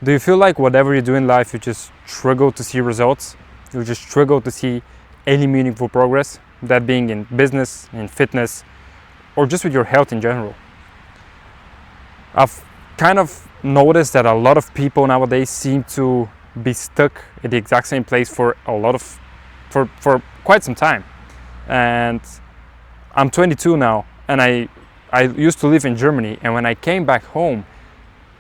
Do you feel like whatever you do in life, you just struggle to see results? You just struggle to see any meaningful progress? That being in business, in fitness, or just with your health in general. I've kind of noticed that a lot of people nowadays seem to be stuck at the exact same place for quite some time. And I'm 22 now, and I used to live in Germany, and when I came back home,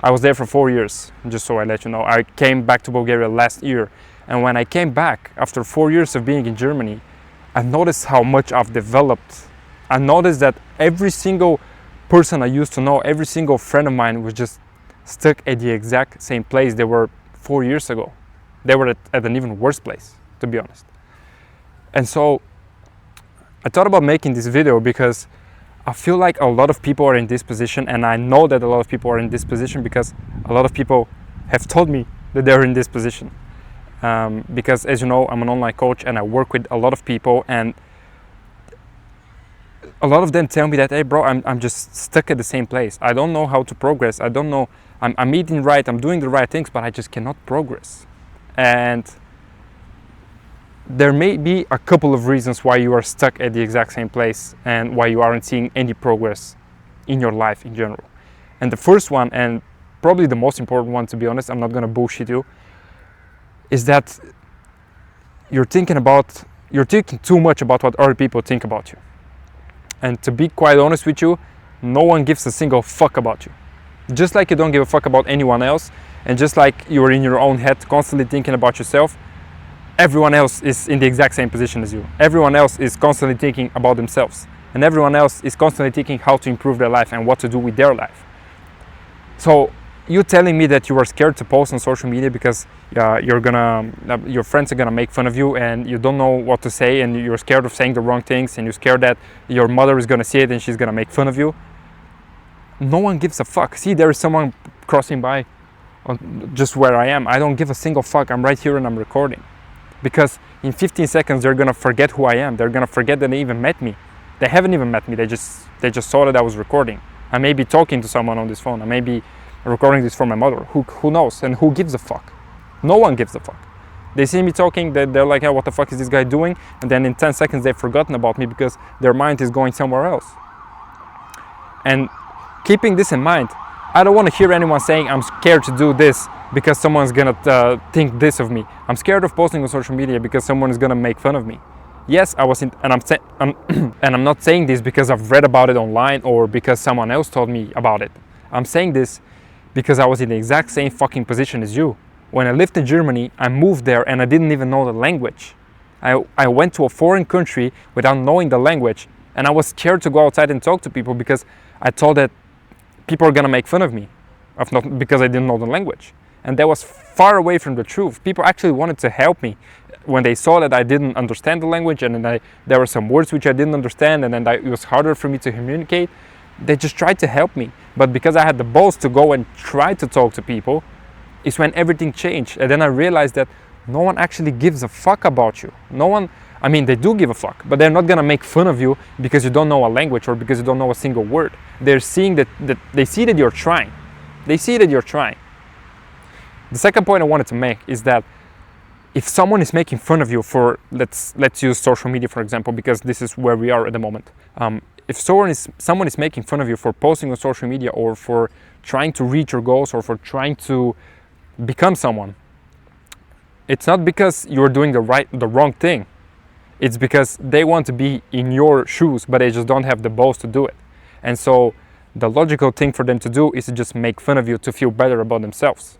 I was there for 4 years, just so I let you know. I came back to Bulgaria last year, and when I came back after 4 years of being in Germany, I noticed how much I've developed. I noticed that every single person I used to know, every single friend of mine was just stuck at the exact same place they were 4 years ago. They were at an even worse place, to be honest. And so I thought about making this video because I feel like a lot of people are in this position, and I know that a lot of people are in this position because a lot of people have told me that they're in this position. Because as you know, I'm an online coach and I work with a lot of people, and a lot of them tell me that, hey bro, I'm just stuck at the same place. I don't know how to progress. I don't know, I'm eating right, I'm doing the right things, but I just cannot progress. And there may be a couple of reasons why you are stuck at the exact same place and why you aren't seeing any progress in your life in general. And the first one, and probably the most important one, to be honest, I'm not gonna bullshit you, is that you're thinking too much about what other people think about you. And to be quite honest with you, no one gives a single fuck about you. Just like you don't give a fuck about anyone else, and just like you're in your own head constantly thinking about yourself, everyone else is in the exact same position as you. Everyone else is constantly thinking about themselves, and everyone else is constantly thinking how to improve their life and what to do with their life. So you telling me that you are scared to post on social media because your friends are gonna make fun of you, and you don't know what to say, and you're scared of saying the wrong things, and you're scared that your mother is gonna see it and she's gonna make fun of you. No one gives a fuck. See, there is someone crossing by just where I am. I don't give a single fuck. I'm right here and I'm recording. Because in 15 seconds they're gonna forget who I am. They're gonna forget that they even met me. They haven't even met me. They just saw that I was recording. I may be talking to someone on this phone. I may be recording this for my mother. Who knows? And who gives a fuck? No one gives a fuck. They see me talking, they're like, hey, what the fuck is this guy doing? And then in 10 seconds they've forgotten about me because their mind is going somewhere else. And keeping this in mind, I don't want to hear anyone saying I'm scared to do this because someone's gonna think this of me. I'm scared of posting on social media because someone is gonna make fun of me. Yes, I'm not saying this because I've read about it online or because someone else told me about it. I'm saying this because I was in the exact same fucking position as you. When I lived in Germany, I moved there and I didn't even know the language. I went to a foreign country without knowing the language, and I was scared to go outside and talk to people because I thought that people are gonna make fun of me because I didn't know the language. And that was far away from the truth. People actually wanted to help me when they saw that I didn't understand the language, and then there were some words which I didn't understand, and then it was harder for me to communicate. They just tried to help me. But because I had the balls to go and try to talk to people, is when everything changed. And then I realized that no one actually gives a fuck about you. No one, I mean, they do give a fuck, but they're not gonna make fun of you because you don't know a language or because you don't know a single word. They're seeing that they see that you're trying. They see that you're trying. The second point I wanted to make is that if someone is making fun of you for, let's use social media for example, because this is where we are at the moment. If someone is making fun of you for posting on social media or for trying to reach your goals or for trying to become someone, it's not because you're doing the wrong thing. It's because they want to be in your shoes, but they just don't have the balls to do it. And so the logical thing for them to do is to just make fun of you to feel better about themselves.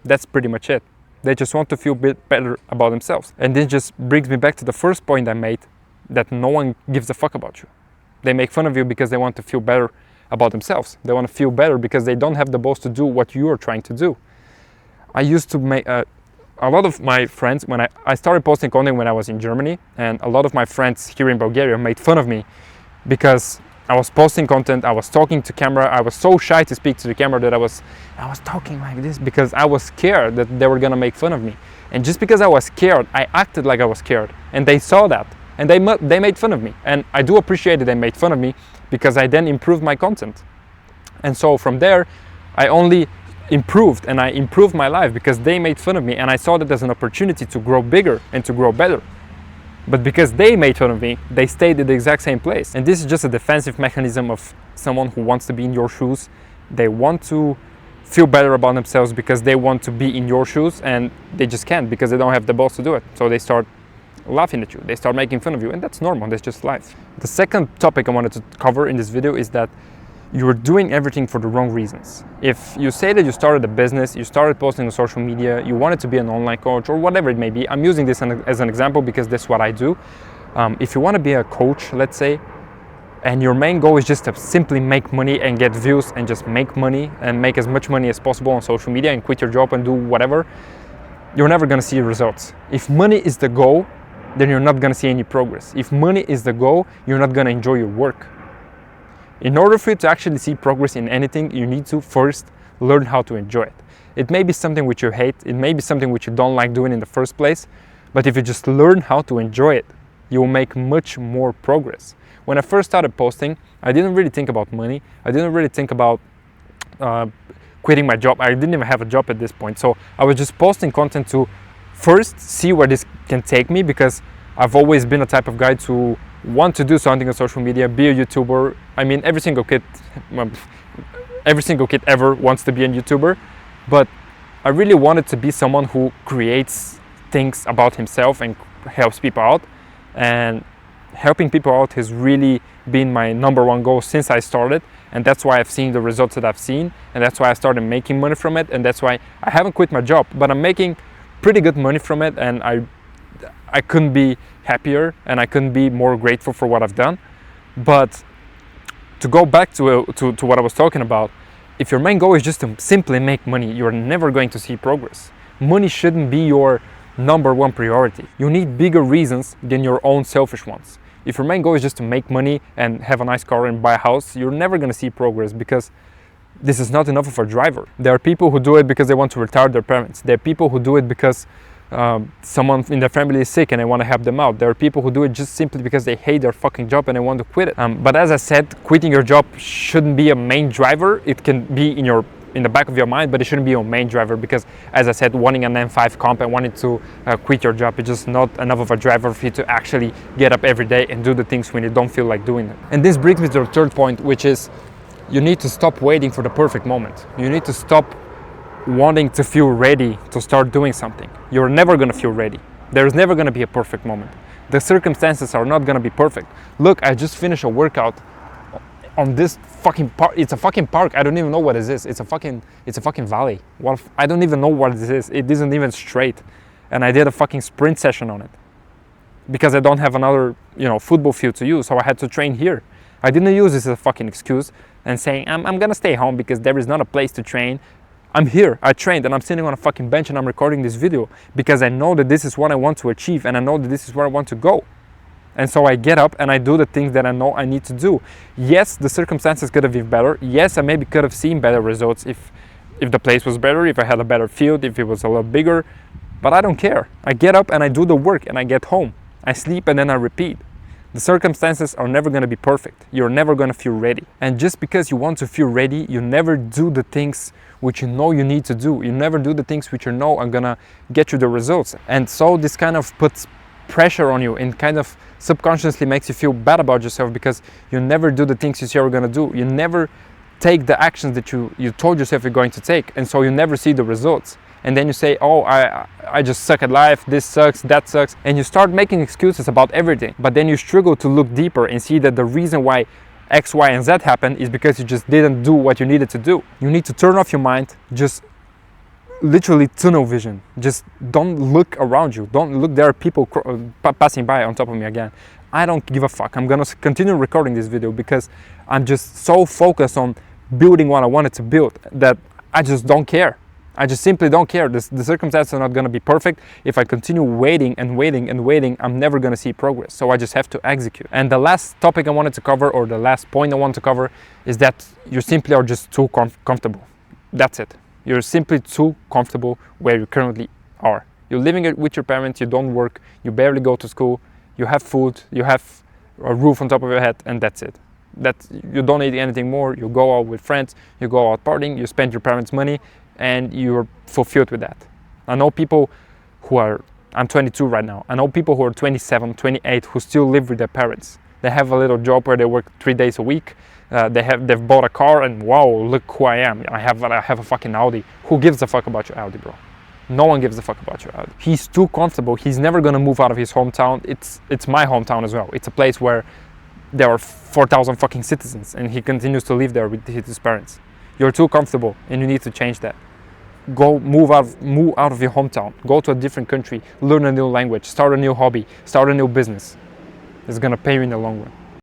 That's pretty much it. They just want to feel better about themselves. And this just brings me back to the first point I made, that no one gives a fuck about you. They make fun of you because they want to feel better about themselves. They want to feel better because they don't have the balls to do what you are trying to do. I used to make a lot of my friends, when I started posting content when I was in Germany, and a lot of my friends here in Bulgaria made fun of me because I was posting content, I was talking to camera, I was so shy to speak to the camera that I was talking like this because I was scared that they were gonna make fun of me. And just because I was scared, I acted like I was scared, and they saw that, and they made fun of me. And I do appreciate that they made fun of me because I then improved my content. And so from there, I only improved and I improved my life because they made fun of me, and I saw that as an opportunity to grow bigger and to grow better. But because they made fun of me, they stayed at the exact same place. And this is just a defensive mechanism of someone who wants to be in your shoes. They want to feel better about themselves because they want to be in your shoes, and they just can't because they don't have the balls to do it. So they start laughing at you, they start making fun of you, and that's normal, that's just life. The second topic I wanted to cover in this video is that you're doing everything for the wrong reasons. If you say that you started a business, you started posting on social media, you wanted to be an online coach or whatever it may be, I'm using this as an example because that's what I do. If you want to be a coach, let's say, and your main goal is just to simply make money and get views and just make money and make as much money as possible on social media and quit your job and do whatever, you're never going to see results. If money is the goal, then you're not going to see any progress. If money is the goal, you're not going to enjoy your work. In order for you to actually see progress in anything, you need to first learn how to enjoy it. It may be something which you hate, it may be something which you don't like doing in the first place, but if you just learn how to enjoy it, you will make much more progress. When I first started posting, I didn't really think about money. I didn't really think about quitting my job. I didn't even have a job at this point. So I was just posting content to first see where this can take me, because I've always been a type of guy to want to do something on social media, be a YouTuber. I mean, every single kid ever wants to be a YouTuber, but I really wanted to be someone who creates things about himself and helps people out. And helping people out has really been my number one goal since I started, and that's why I've seen the results that I've seen, and that's why I started making money from it, and that's why I haven't quit my job, but I'm making pretty good money from it, and I couldn't be happier and I couldn't be more grateful for what I've done. But to go back to what I was talking about, if your main goal is just to simply make money, you're never going to see progress. Money shouldn't be your number one priority. You need bigger reasons than your own selfish ones. If your main goal is just to make money and have a nice car and buy a house, you're never going to see progress, because this is not enough of a driver. There are people who do it because they want to retire their parents. There are people who do it because someone in their family is sick and they want to help them out. There are people who do it just simply because they hate their fucking job and they want to quit it. But as I said, quitting your job shouldn't be a main driver. It can be in the back of your mind, but it shouldn't be your main driver, because as I said, wanting an M5 comp and wanting to quit your job is just not enough of a driver for you to actually get up every day and do the things when you don't feel like doing it. And this brings me to the third point, which is you need to stop waiting for the perfect moment. You need to stop wanting to feel ready to start doing something. You're never going to feel ready. There's never going to be a perfect moment. The circumstances are not going to be perfect. Look, I just finished a workout on this fucking park. It's a fucking park. I don't even know what it is. It's a fucking valley. I don't even know what this is. It isn't even straight. And I did a fucking sprint session on it because I don't have another, football field to use. So I had to train here. I didn't use this as a fucking excuse and saying I'm gonna stay home because there is not a place to train. I'm here, I trained, and I'm sitting on a fucking bench and I'm recording this video because I know that this is what I want to achieve, and I know that this is where I want to go. And so I get up and I do the things that I know I need to do. Yes, the circumstances could have been better. Yes, I maybe could have seen better results if the place was better, if I had a better field, if it was a lot bigger, but I don't care. I get up and I do the work and I get home. I sleep and then I repeat. The circumstances are never going to be perfect. You're never going to feel ready. And just because you want to feel ready, you never do the things which you know you need to do. You never do the things which you know are going to get you the results. And so this kind of puts pressure on you and kind of subconsciously makes you feel bad about yourself because you never do the things you say you're going to do. You never take the actions that you told yourself you're going to take. And so you never see the results. And then you say, oh, I just suck at life, this sucks, that sucks. And you start making excuses about everything. But then you struggle to look deeper and see that the reason why X, Y, and Z happened is because you just didn't do what you needed to do. You need to turn off your mind, just literally tunnel vision. Just don't look around you. Don't look, there are people passing by on top of me again. I don't give a fuck. I'm gonna continue recording this video because I'm just so focused on building what I wanted to build that I just don't care. I just simply don't care. The circumstances are not going to be perfect. If I continue waiting and waiting and waiting, I'm never going to see progress. So I just have to execute. And the last topic I wanted to cover, or the last point I want to cover, is that you simply are just too comfortable. That's it. You're simply too comfortable where you currently are. You're living with your parents, you don't work, you barely go to school, you have food, you have a roof on top of your head, and that's it. You don't need anything more. You go out with friends, you go out partying, you spend your parents' money, and you're fulfilled with that. I know people who are, I'm 22 right now, I know people who are 27, 28 who still live with their parents. They have a little job where they work 3 days a week. They've bought a car, and wow, look who I am. I have a fucking Audi. Who gives a fuck about your Audi, bro? No one gives a fuck about your Audi. He's too comfortable. He's never gonna move out of his hometown. It's my hometown as well. It's a place where there are 4,000 fucking citizens, and he continues to live there with his parents. You're too comfortable, and you need to change that. Go move out of your hometown. Go to a different country. Learn a new language. Start a new hobby. Start a new business. It's gonna pay you in the long run.